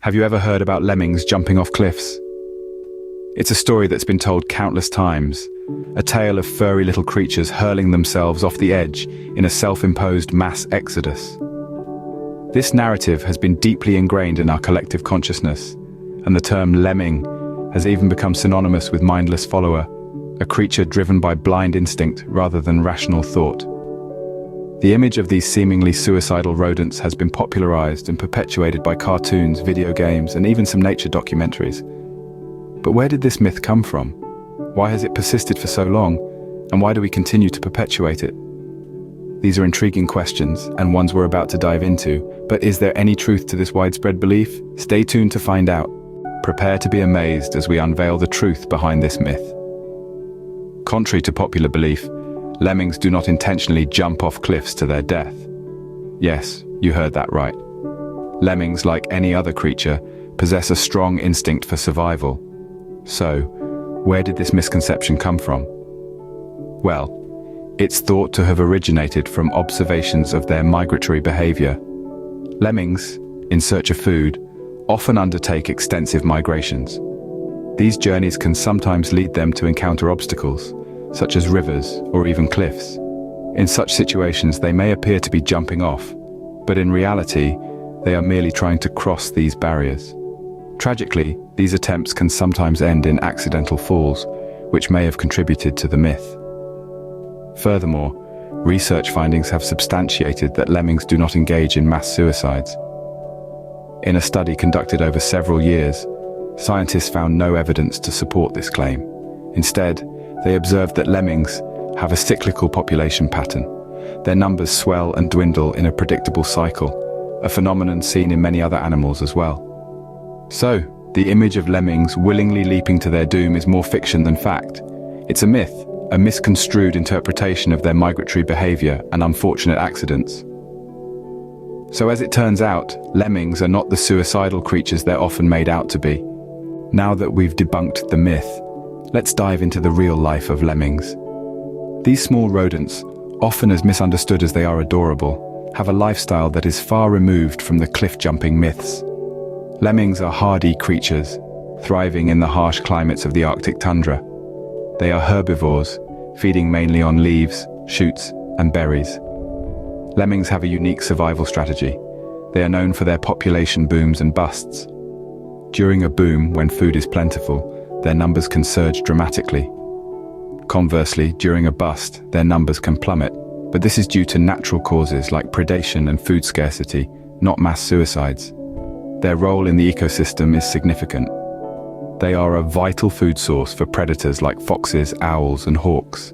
Have you ever heard about lemmings jumping off cliffs? It's a story that's been told countless times, a tale of furry little creatures hurling themselves off the edge in a self-imposed mass exodus. This narrative has been deeply ingrained in our collective consciousness, and the term lemming has even become synonymous with mindless follower, a creature driven by blind instinct rather than rational thought. The image of these seemingly suicidal rodents has been popularized and perpetuated by cartoons, video games, and even some nature documentaries. But where did this myth come from? Why has it persisted for so long? And why do we continue to perpetuate it? These are intriguing questions, and ones we're about to dive into, but is there any truth to this widespread belief? Stay tuned to find out. Prepare to be amazed as we unveil the truth behind this myth. Contrary to popular belief, lemmings do not intentionally jump off cliffs to their death. Yes, you heard that right. Lemmings, like any other creature, possess a strong instinct for survival. So, where did this misconception come from? Well, it's thought to have originated from observations of their migratory behavior. Lemmings, in search of food, often undertake extensive migrations. These journeys can sometimes lead them to encounter obstacles, such as rivers or even cliffs. In such situations, they may appear to be jumping off, but in reality, they are merely trying to cross these barriers. Tragically, these attempts can sometimes end in accidental falls, which may have contributed to the myth. Furthermore, research findings have substantiated that lemmings do not engage in mass suicides. In a study conducted over several years, scientists found no evidence to support this claim. Instead, they observed that lemmings have a cyclical population pattern. Their numbers swell and dwindle in a predictable cycle, a phenomenon seen in many other animals as well. So, the image of lemmings willingly leaping to their doom is more fiction than fact. It's a myth, a misconstrued interpretation of their migratory behavior and unfortunate accidents. So as it turns out, lemmings are not the suicidal creatures they're often made out to be. Now that we've debunked the myth, let's dive into the real life of lemmings. These small rodents, often as misunderstood as they are adorable, have a lifestyle that is far removed from the cliff-jumping myths. Lemmings are hardy creatures, thriving in the harsh climates of the Arctic tundra. They are herbivores, feeding mainly on leaves, shoots, and berries. Lemmings have a unique survival strategy. They are known for their population booms and busts. During a boom, when food is plentiful, their numbers can surge dramatically. Conversely, during a bust, their numbers can plummet, but this is due to natural causes like predation and food scarcity, not mass suicides. Their role in the ecosystem is significant. They are a vital food source for predators like foxes, owls, and hawks.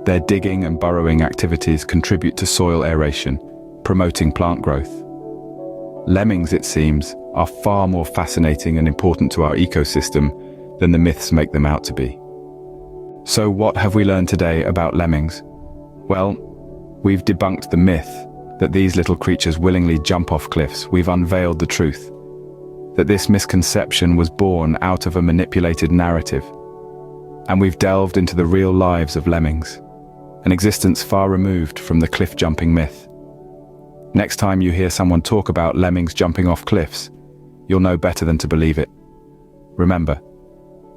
Their digging and burrowing activities contribute to soil aeration, promoting plant growth. Lemmings, it seems, are far more fascinating and important to our ecosystem than the myths make them out to be. So what have we learned today about lemmings? Well, we've debunked the myth that these little creatures willingly jump off cliffs. We've unveiled the truth, that this misconception was born out of a manipulated narrative. And we've delved into the real lives of lemmings, an existence far removed from the cliff-jumping myth. Next time you hear someone talk about lemmings jumping off cliffs, you'll know better than to believe it. Remember,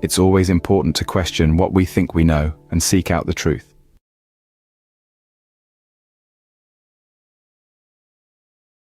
it's always important to question what we think we know and seek out the truth.